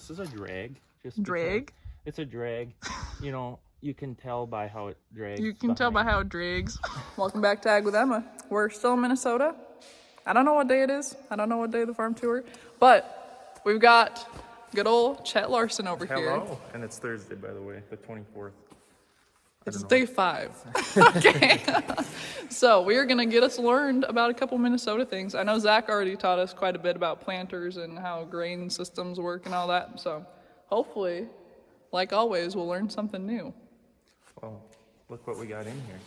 This is a drag. Just drag? It's a drag. You know, you can tell by how it drags. You can tell by how it drags. Welcome back to Ag with Emma. We're still in Minnesota. I don't know what day it is. I don't know what day of the farm tour. But we've got good old Chet Larson over here. Hello. And it's Thursday, by the way, the 24th. It's day 5. Okay. So we are going to get us learned about a couple Minnesota things. I know Zach already taught us quite a bit about planters and how grain systems work and all that. So hopefully, like always, we'll learn something new. Well, look what we got in here.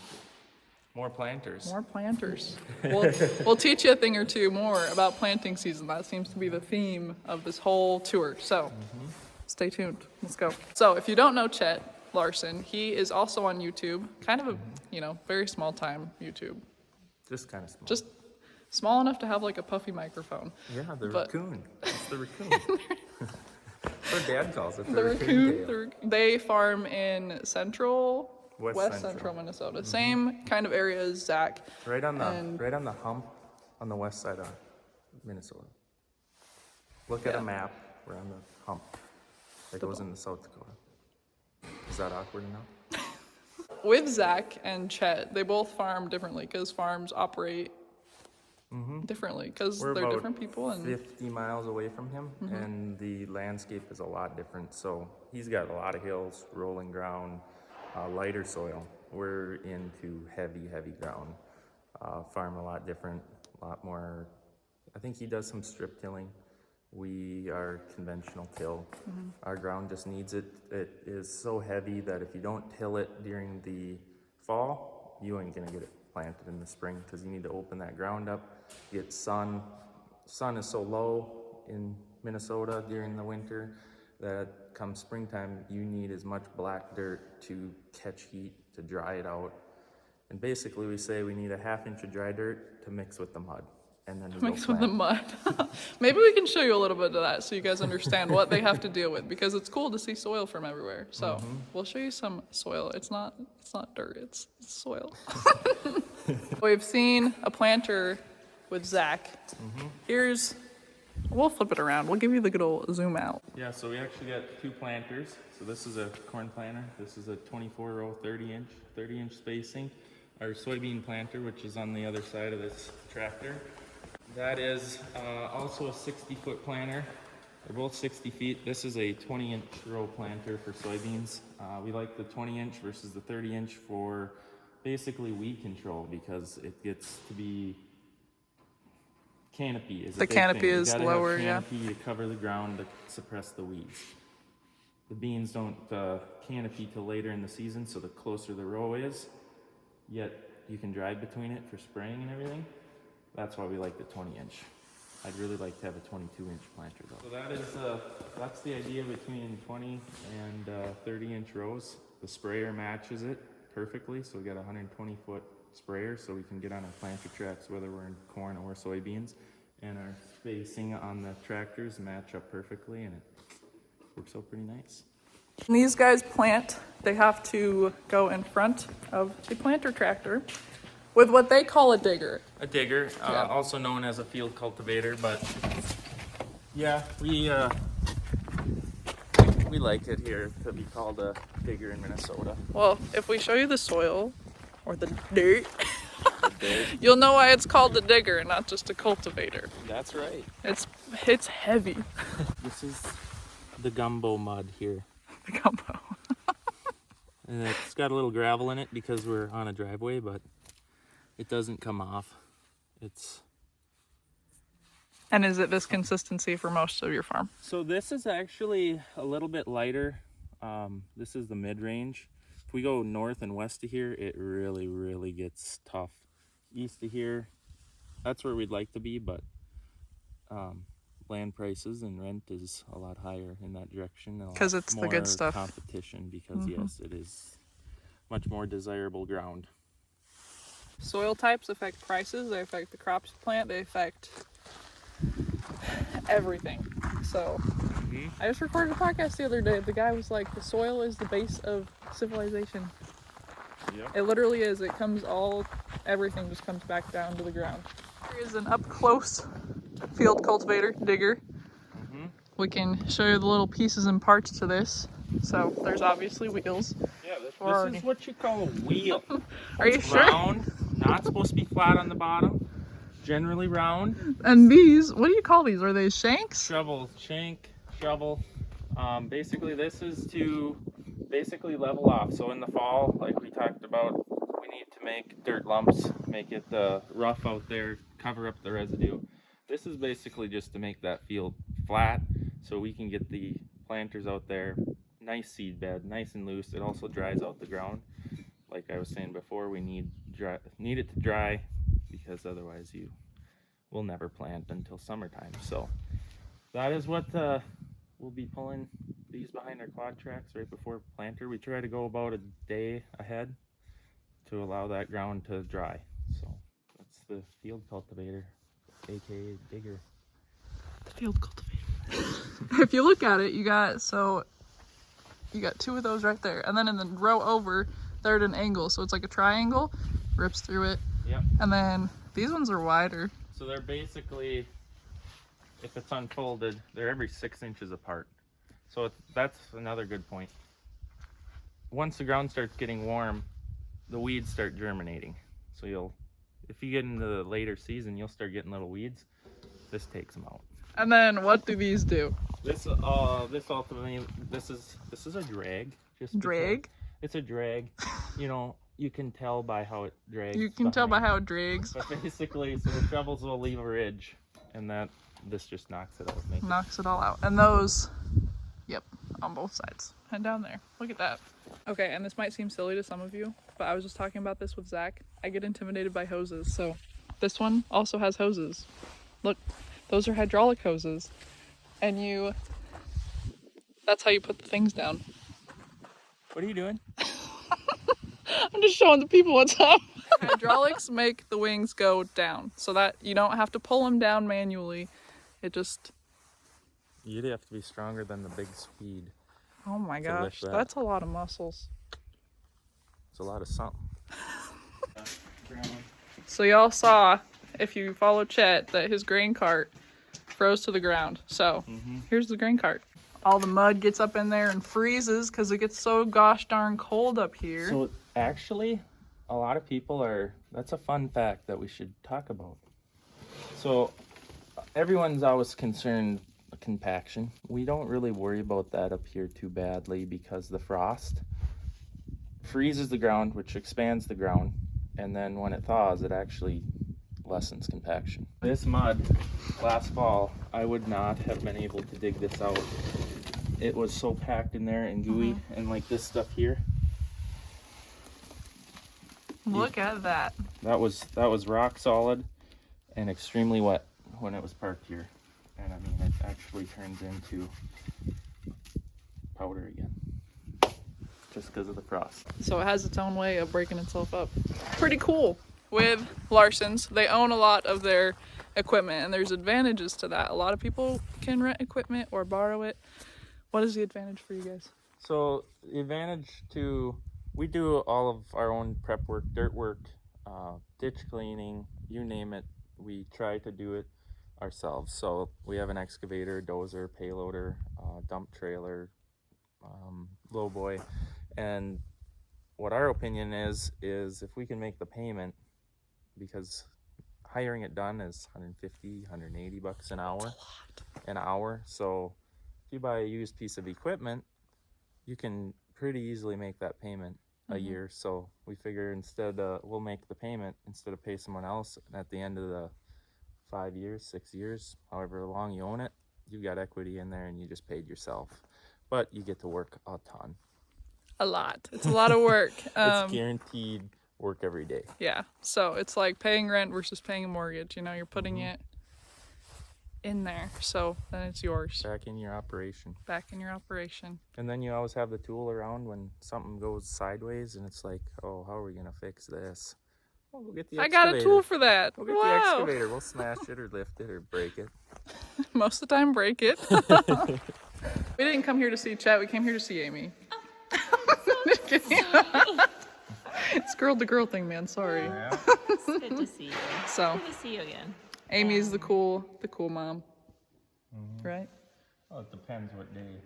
More planters. More planters. We'll teach you a thing or two more about planting season. That seems to be the theme of this whole tour. So stay tuned. Let's go. So if you don't know Chet Larson, he is also on YouTube. Kind of a, very small time YouTube. Just kind of small. Just small enough to have like a puffy microphone. Yeah, the raccoon. It's the raccoon. Our dad calls it the raccoon. They farm in West Central Minnesota. Same kind of area as Zach. Right on the hump on the west side of Minnesota. Look at a map. We're on the hump that goes into South Dakota. Is that awkward enough? With Zach and Chet, they both farm differently because farms operate differently because they're different people. And 50 miles away from him, and the landscape is a lot different. So he's got a lot of hills, rolling ground, lighter soil. We're into heavy ground. Farm a lot different, a lot more. I think he does some strip tilling. We are conventional till. Our ground just needs it. It is so heavy that if you don't till it during the fall, you ain't gonna get it planted in the spring because you need to open that ground up, get sun. Sun is so low in Minnesota during the winter that come springtime, you need as much black dirt to catch heat, to dry it out. And basically we say we need a 1/2 inch of dry dirt to mix with the mud. And then mix with the mud. Maybe we can show you a little bit of that so you guys understand what they have to deal with, because it's cool to see soil from everywhere. So we'll show you some soil. It's not dirt, it's soil. We've seen a planter with Zach. We'll flip it around. We'll give you the good old zoom out. Yeah, so we actually got 2 planters. So this is a corn planter. This is a 24-row, 30-inch spacing. Our soybean planter, which is on the other side of this tractor. That is also a 60-foot planter. They're both 60 feet. This is a 20-inch row planter for soybeans. We like the 20-inch versus the 30-inch for basically weed control because it gets to be canopy is the canopy is lower, canopy to cover the ground to suppress the weeds. The beans don't canopy till later in the season, so the closer the row is, yet you can drive between it for spraying and everything. That's why we like the 20-inch. I'd really like to have a 22-inch planter though. So that's the idea between 20 and 30-inch rows. The sprayer matches it perfectly, so we got a 120-foot sprayer, so we can get on our planter tracks whether we're in corn or soybeans, and our spacing on the tractors match up perfectly, and it works out pretty nice. When these guys plant, they have to go in front of a planter tractor with what they call a digger. A digger, also known as a field cultivator, but yeah, we like it here to be called a digger in Minnesota. Well, if we show you the soil or the dirt, you'll know why it's called the digger and not just a cultivator. That's right. It's heavy. This is the gumbo mud here. The gumbo. And it's got a little gravel in it because we're on a driveway, but it doesn't come off. And is it this consistency for most of your farm? So this is actually a little bit lighter. This is the mid-range. If we go north and west of here, it really, really gets tough. East of here, that's where we'd like to be, but land prices and rent is a lot higher in that direction. Because it's the good stuff. Competition, because yes, it is much more desirable ground. Soil types affect prices, they affect the crops you plant, they affect everything. So I just recorded a podcast the other day. The guy was like, the soil is the base of civilization. Yep. It literally is. Everything just comes back down to the ground. Here is an up close field cultivator digger. we can show you the little pieces and parts to this. So there's obviously wheels. Yeah, this is what you call a wheel. Are you It's sure? round, not supposed to be flat on the bottom. Generally round. And these, what do you call these? Are they shanks? Shovel, shank, shovel. Basically, this is to basically level off. So in the fall, like we talked about, we need to make dirt lumps, make it rough out there, cover up the residue. This is basically just to make that field flat so we can get the planters out there. Nice seed bed, nice and loose. It also dries out the ground. Like I was saying before, we need it to dry because otherwise you will never plant until summertime. So that is what we'll be pulling these behind our quad tracks right before planter. We try to go about a day ahead to allow that ground to dry. So that's the field cultivator, aka digger. The field cultivator. If you look at it, you got two of those right there, and then in the row over, they're at an angle, so it's like a triangle, rips through it. Yep. And then these ones are wider. So they're basically, if it's unfolded, they're every 6 inches apart. So that's another good point. Once the ground starts getting warm, the weeds start germinating. So if you get into the later season, you'll start getting little weeds. This takes them out. And then what do these do? This ultimately, this is a drag. Drag? It's a drag. You know, you can tell by how it drags. You can tell by how it drags. But basically, so the shovels will leave a ridge, and this just knocks it out. Knocks it all out. And those, yep, on both sides. And down there. Look at that. Okay, and this might seem silly to some of you, but I was just talking about this with Zach. I get intimidated by hoses, so this one also has hoses. Look, those are hydraulic hoses. And that's how you put the things down. What are you doing? I'm just showing the people what's up. Hydraulics make the wings go down so that you don't have to pull them down manually. You'd have to be stronger than the big Swede. Oh my gosh, that's a lot of muscles. It's a lot of something. So y'all saw, if you follow Chet, that his grain cart froze to the ground. So here's the grain cart. All the mud gets up in there and freezes because it gets so gosh darn cold up here. So actually, a lot of people that's a fun fact that we should talk about. So everyone's always concerned with compaction. We don't really worry about that up here too badly because the frost freezes the ground, which expands the ground, and then when it thaws, it actually lessens compaction. This mud last fall, I would not have been able to dig this out. It was so packed in there and gooey, and like this stuff here. Look at that. That was rock solid and extremely wet when it was parked here. And I mean, it actually turns into powder again just because of the frost. So it has its own way of breaking itself up. Pretty cool. With Larson's, they own a lot of their equipment, and there's advantages to that. A lot of people can rent equipment or borrow it. What is the advantage for you guys? So the advantage we do all of our own prep work, dirt work, ditch cleaning, you name it. We try to do it ourselves. So we have an excavator, dozer, payloader, dump trailer, lowboy, and what our opinion is if we can make the payment, because hiring it done is $150, $180 an hour. So if you buy a used piece of equipment, you can pretty easily make that payment a year. So we figure we'll make the payment instead of pay someone else. And at the end of the 5 years, 6 years, however long you own it, you've got equity in there and you just paid yourself. But you get to work a ton. A lot. It's a lot of work. It's guaranteed work every day. Yeah. So it's like paying rent versus paying a mortgage. You know, you're putting it in there. So then it's yours. Back in your operation. Back in your operation. And then you always have the tool around when something goes sideways and it's like, oh, how are we going to fix this? Well, we'll get the excavator. I got a tool for that. We'll get the excavator. We'll smash it or lift it or break it. Most of the time, break it. We didn't come here to see Chet. We came here to see Amy. Just kidding. It's girl-to-girl thing, man. Sorry. Yeah. It's good to see you. So, Good to see you again. Amy's the cool mom, right? Well, it depends what day.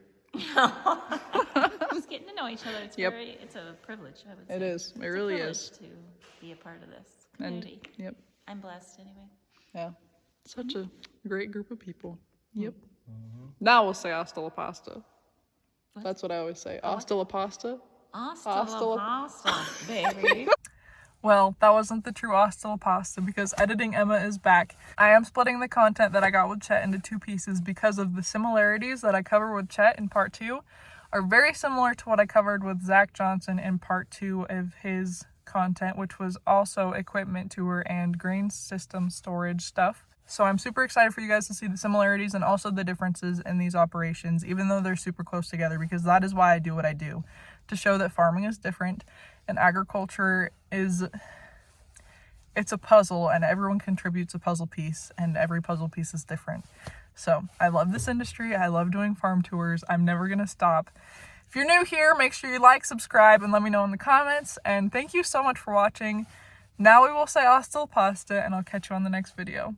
Just getting to know each other. It's Yep. it's a privilege, I would say. It is. It It's really a privilege is. to be a part of this And community. yep, I'm blessed anyway. yeah, such a great group of people. Yep. Now we'll say hasta la pasta. That's what I always say. Hasta la pasta. Hasta Hasta la- la pasta, baby. Well, that wasn't the true hasta la pasta because editing Emma is back. I am splitting the content that I got with Chet into 2 pieces because of the similarities that I cover with Chet in part 2 are very similar to what I covered with Zach Johnson in part 2 of his content, which was also equipment tour and grain system storage stuff. So I'm super excited for you guys to see the similarities and also the differences in these operations, even though they're super close together, because that is why I do what I do, to show that farming is different and agriculture is, it's a puzzle and everyone contributes a puzzle piece and every puzzle piece is different. So I love this industry. I love doing farm tours. I'm never going to stop. If you're new here, make sure you like, subscribe, and let me know in the comments. And thank you so much for watching. Now we will say hasta la pasta, and I'll catch you on the next video.